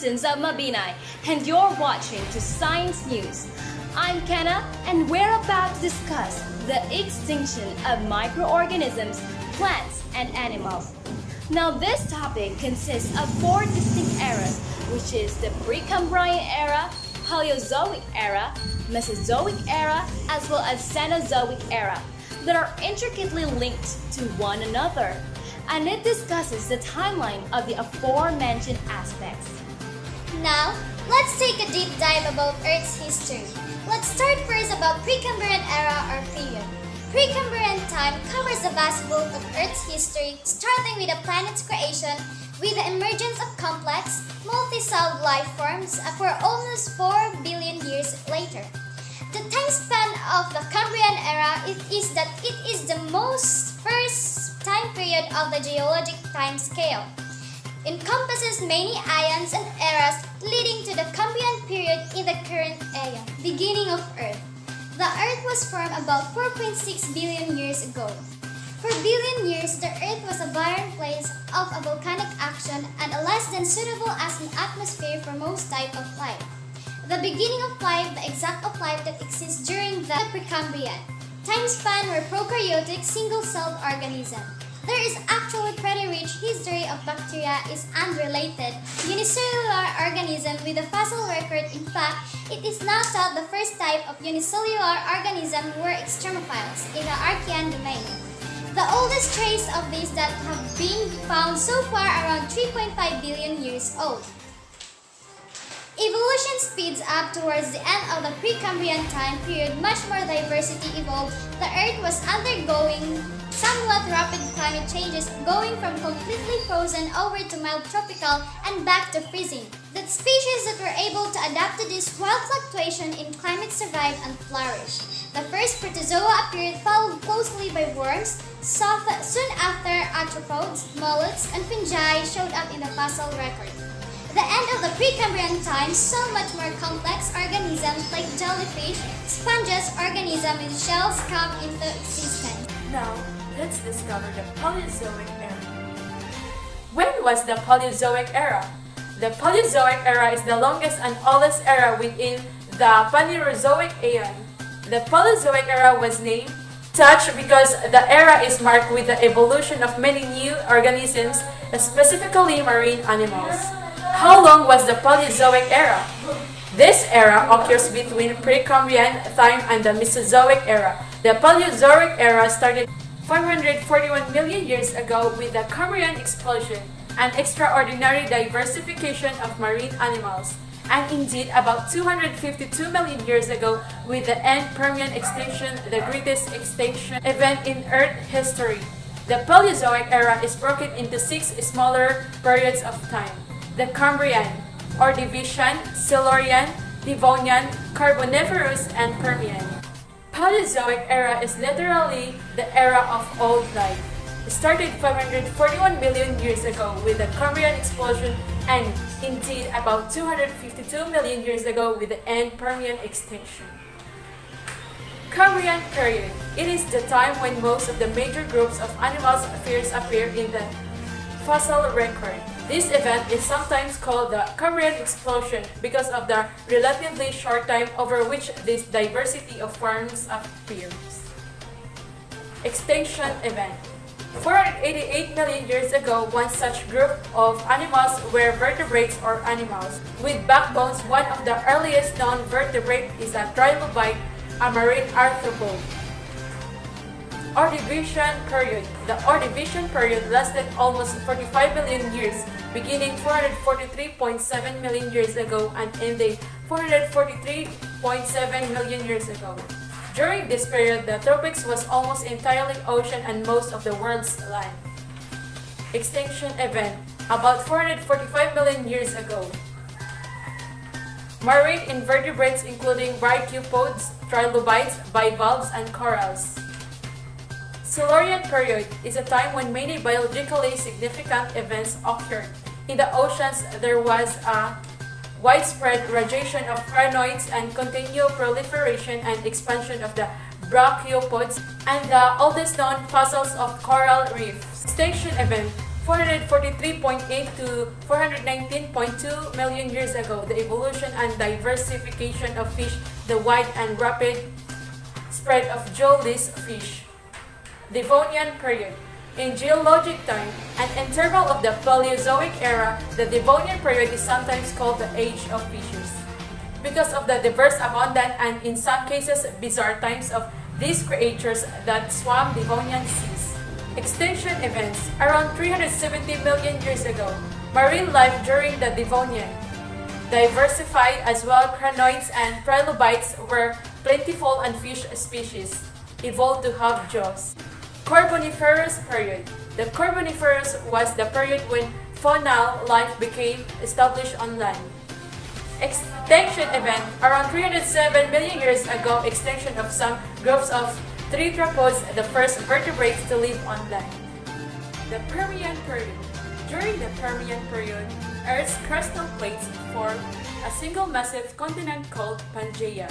citizens of Mabinay, and you're watching to Science News. I'm Kenna, and we're about to discuss the extinction of microorganisms, plants, and animals. Now, this topic consists of four distinct eras, which is the Precambrian era, Paleozoic era, Mesozoic era, as well as Cenozoic era, that are intricately linked to one another. And it discusses the timeline of the aforementioned aspects. Now, let's take a deep dive about Earth's history. Let's start first about Precambrian era or period. Precambrian time covers the vast bulk of Earth's history, starting with the planet's creation, with the emergence of complex, multi-celled life forms for almost 4 billion years later. The time span of the Cambrian era is that it is the most first time period of the geologic time scale. Encompasses many eons and eras leading to the Cambrian period in the current era, beginning of Earth. The Earth was formed about 4.6 billion years ago. For billion years, the Earth was a barren place of a volcanic action and a less than suitable as an atmosphere for most type of life. The beginning of life, the exact of life that exists during the Precambrian time span were prokaryotic single-celled organisms. There is actually pretty rich history of bacteria is unrelated unicellular organism with a fossil record. In fact, it is now thought the first type of unicellular organism were extremophiles in the Archean domain. The oldest trace of these that have been found so far around 3.5 billion years old. Evolution speeds up towards the end of the Precambrian time period. Much more diversity evolved. The Earth was undergoing somewhat rapid climate changes, going from completely frozen over to mild tropical and back to freezing. The species that were able to adapt to this wild fluctuation in climate survived and flourished. The first protozoa appeared, followed closely by worms. Soon after, arthropods, mollusks, and fungi showed up in the fossil record. The end of the Precambrian time saw much more complex organisms like jellyfish, sponges, organisms with shells come into existence. Now, let's discover the Paleozoic era. When was the Paleozoic era? The Paleozoic era is the longest and oldest era within the Phanerozoic aeon. The Paleozoic era was named such because the era is marked with the evolution of many new organisms, specifically marine animals. How long was the Paleozoic era? This era occurs between Precambrian time and the Mesozoic era. The Paleozoic era started 541 million years ago with the Cambrian explosion, an extraordinary diversification of marine animals, and indeed about 252 million years ago with the end Permian extinction, the greatest extinction event in Earth history. The Paleozoic era is broken into 6 smaller periods of time: the Cambrian, Ordovician, Silurian, Devonian, Carboniferous, and Permian. Paleozoic era is literally the era of old life. It started 541 million years ago with the Cambrian explosion and indeed about 252 million years ago with the end Permian extinction. Cambrian period. It is the time when most of the major groups of animals appear in the fossil record. This event is sometimes called the Cambrian explosion because of the relatively short time over which this diversity of forms appears. Extinction event. 488 million years ago, one such group of animals were vertebrates or animals with backbones. One of the earliest known vertebrate is a trilobite, a marine arthropod. Ordovician period. The Ordovician period lasted almost 45 million years, beginning 443.7 million years ago and ending 443.7 million years ago. During this period, the tropics was almost entirely ocean and most of the world's land. Extinction event. About 445 million years ago. Marine invertebrates including brachiopods, trilobites, bivalves, and corals. Silurian period is a time when many biologically significant events occurred. In the oceans, there was a widespread radiation of crinoids and continued proliferation and expansion of the brachiopods and the oldest known fossils of coral reefs. Extinction event 443.8 to 419.2 million years ago, the evolution and diversification of fish, the wide and rapid spread of jawless fish. Devonian period. In geologic time, an interval of the Paleozoic era, the Devonian period is sometimes called the Age of Fishes. Because of the diverse, abundant, and in some cases bizarre times of these creatures that swam Devonian seas. Extinction events. Around 370 million years ago, marine life during the Devonian diversified as well. Cranoids and trilobites were plentiful and fish species evolved to have jaws. Carboniferous period. The Carboniferous was the period when faunal life became established on land. Extinction event. Around 307 million years ago, extinction of some groups of tetrapods, the first vertebrates to live on land. The Permian period. During the Permian period, Earth's crustal plates formed a single massive continent called Pangaea.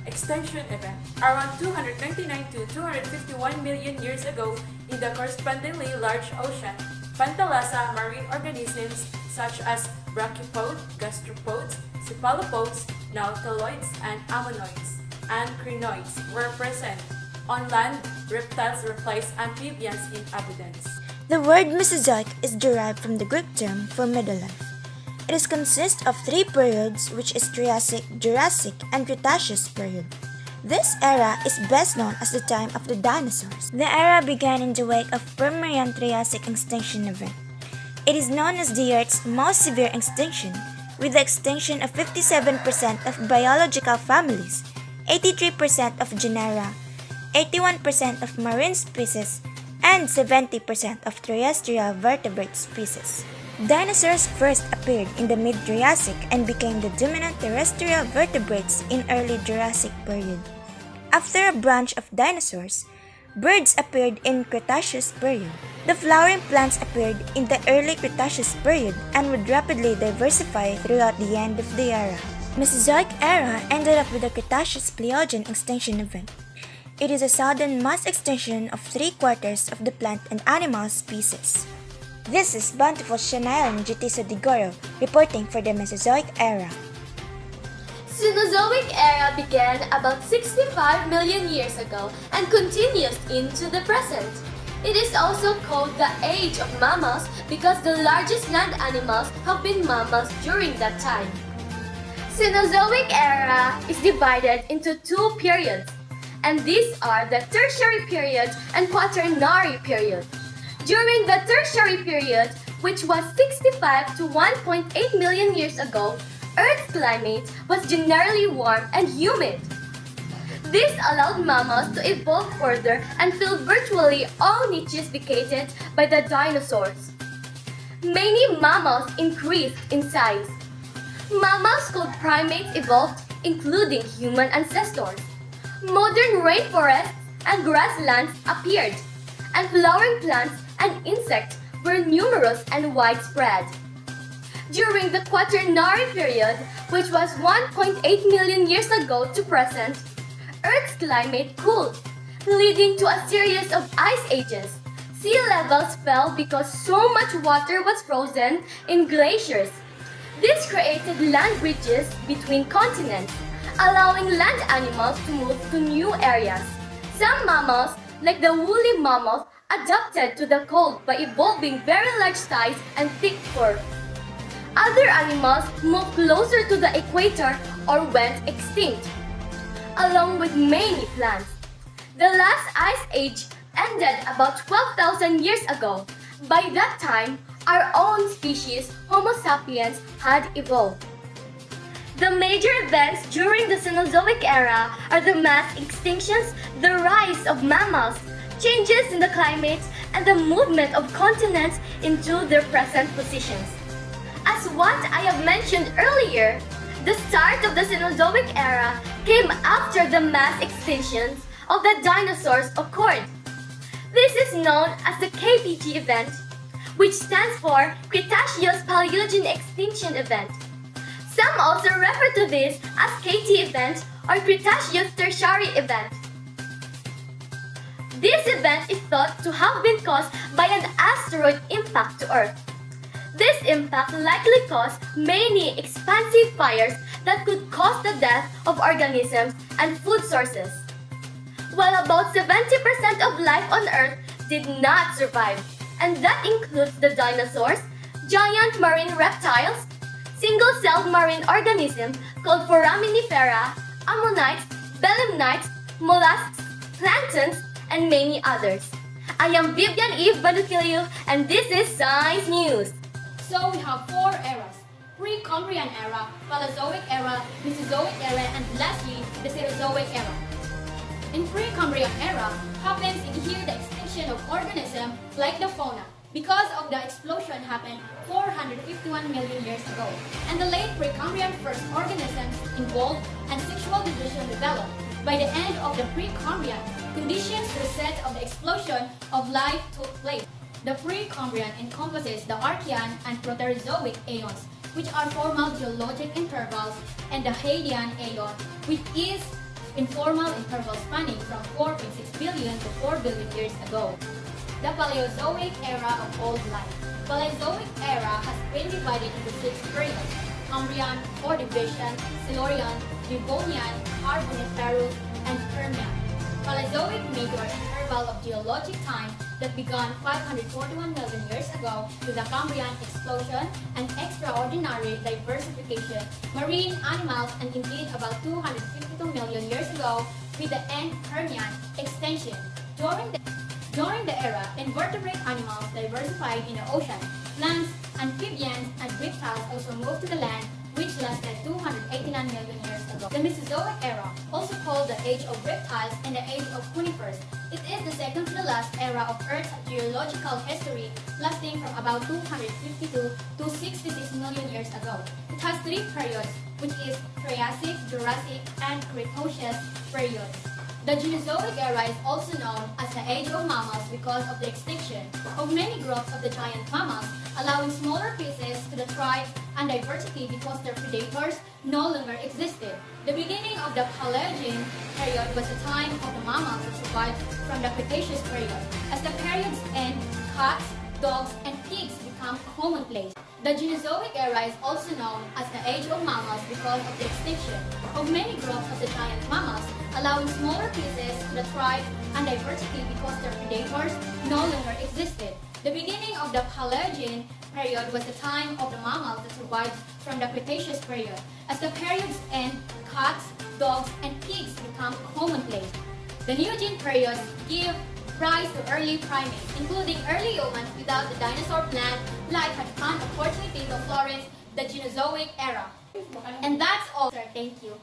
Extinction event. Around 299 to 251 million years ago, in the correspondingly large ocean, Panthalassa marine organisms such as brachiopods, gastropods, cephalopods, nautiloids, and ammonoids, and crinoids were present. On land, reptiles replaced amphibians in abundance. The word Mesozoic is derived from the Greek term for middle life. It consists of three periods, which is Triassic, Jurassic, and Cretaceous period. This era is best known as the time of the dinosaurs. The era began in the wake of Permian Triassic extinction event. It is known as the Earth's most severe extinction, with the extinction of 57% of biological families, 83% of genera, 81% of marine species, and 70% of terrestrial vertebrate species. Dinosaurs first appeared in the mid-Triassic and became the dominant terrestrial vertebrates in early Jurassic period. After a branch of dinosaurs, birds appeared in Cretaceous period. The flowering plants appeared in the early Cretaceous period and would rapidly diversify throughout the end of the era. Mesozoic era ended up with the Cretaceous-Pleogen extinction event. It is a sudden mass extinction of 3/4 of the plant and animal species. This is Bountiful Shanael and Jutiso Digoro reporting for the Mesozoic era. Cenozoic era began about 65 million years ago and continues into the present. It is also called the Age of Mammals because the largest land animals have been mammals during that time. Cenozoic era is divided into two periods, and these are the Tertiary period and Quaternary period. During the Tertiary period, which was 65 to 1.8 million years ago, Earth's climate was generally warm and humid. This allowed mammals to evolve further and fill virtually all niches vacated by the dinosaurs. Many mammals increased in size. Mammals called primates evolved, including human ancestors. Modern rainforests and grasslands appeared, and flowering plants and insects were numerous and widespread. During the Quaternary period, which was 1.8 million years ago to present, Earth's climate cooled, leading to a series of ice ages. Sea levels fell because so much water was frozen in glaciers. This created land bridges between continents, allowing land animals to move to new areas. Some mammals, like the woolly mammoth, adapted to the cold by evolving very large size and thick fur. Other animals moved closer to the equator or went extinct, along with many plants. The last ice age ended about 12,000 years ago. By that time, our own species, Homo sapiens, had evolved. The major events during the Cenozoic era are the mass extinctions, the rise of mammals, changes in the climate, and the movement of continents into their present positions. As what I have mentioned earlier, the start of the Cenozoic era came after the mass extinctions of the dinosaurs occurred. This is known as the KPG event, which stands for Cretaceous-Paleogen Extinction Event. Some also refer to this as KT event or Cretaceous Tertiary event. This event is thought to have been caused by an asteroid impact to Earth. This impact likely caused many expansive fires that could cause the death of organisms and food sources. While about 70% of life on Earth did not survive, and that includes the dinosaurs, giant marine reptiles, single-celled marine organisms called foraminifera, ammonites, belemnites, mollusks, planktons, and many others. I am Vivian Eve Balutilio, and this is Science News. So we have 4 eras: Pre-Cambrian era, Paleozoic era, Mesozoic era, and lastly, the Cenozoic era. In Pre-Cambrian era happens in here the extinction of organisms like the fauna because of the explosion happened 451 million years ago. And the late Precambrian first organisms involved and sexual division developed. By the end of the Precambrian, conditions to the set of the explosion of life took place. The Precambrian encompasses the Archean and Proterozoic aeons, which are formal geologic intervals, and the Hadean aeon, which is informal interval spanning from 4.6 billion to 4 billion years ago. The Paleozoic era of old life. Paleozoic era has been divided into 6 periods: Cambrian, Ordovician, Silurian, Devonian, Carboniferous, and Permian. Paleozoic major interval of geologic time that began 541 million years ago with the Cambrian explosion and extraordinary diversification, marine animals, and indeed about 252 million years ago with the end Permian extinction. During the era, invertebrate animals diversified in the ocean. Plants, amphibians, and reptiles also moved to the land, which lasted 289 million years ago. The Mesozoic era, also called the Age of Reptiles and the Age of Conifers, it is the second to the last era of Earth's geological history, lasting from about 252 to 66 million years ago. It has 3 periods, which is Triassic, Jurassic, and Cretaceous periods. The Genozoic era is also known as the Age of Mammals because of the extinction of many groups of the giant mammals, allowing smaller pieces to the tribe and diversity because their predators no longer existed. The beginning of the Paleogene period was the time of the mammals that survived from the Cretaceous period. As the periods end, cats, dogs, and pigs become commonplace. The Genozoic era is also known as the Age of Mammals because of the extinction of many groups of the giant mammals, allowing smaller pieces to the tribe and diversity because their predators no longer existed. The beginning of the Paleogene period was the time of the mammals that survived from the Cretaceous period. As the periods end, cats, dogs, and pigs become commonplace. The Neogene periods give rise to early primates, including early humans. Without the dinosaur plant, life had found opportunity to flourish the Genozoic era. And that's all, sir. Thank you.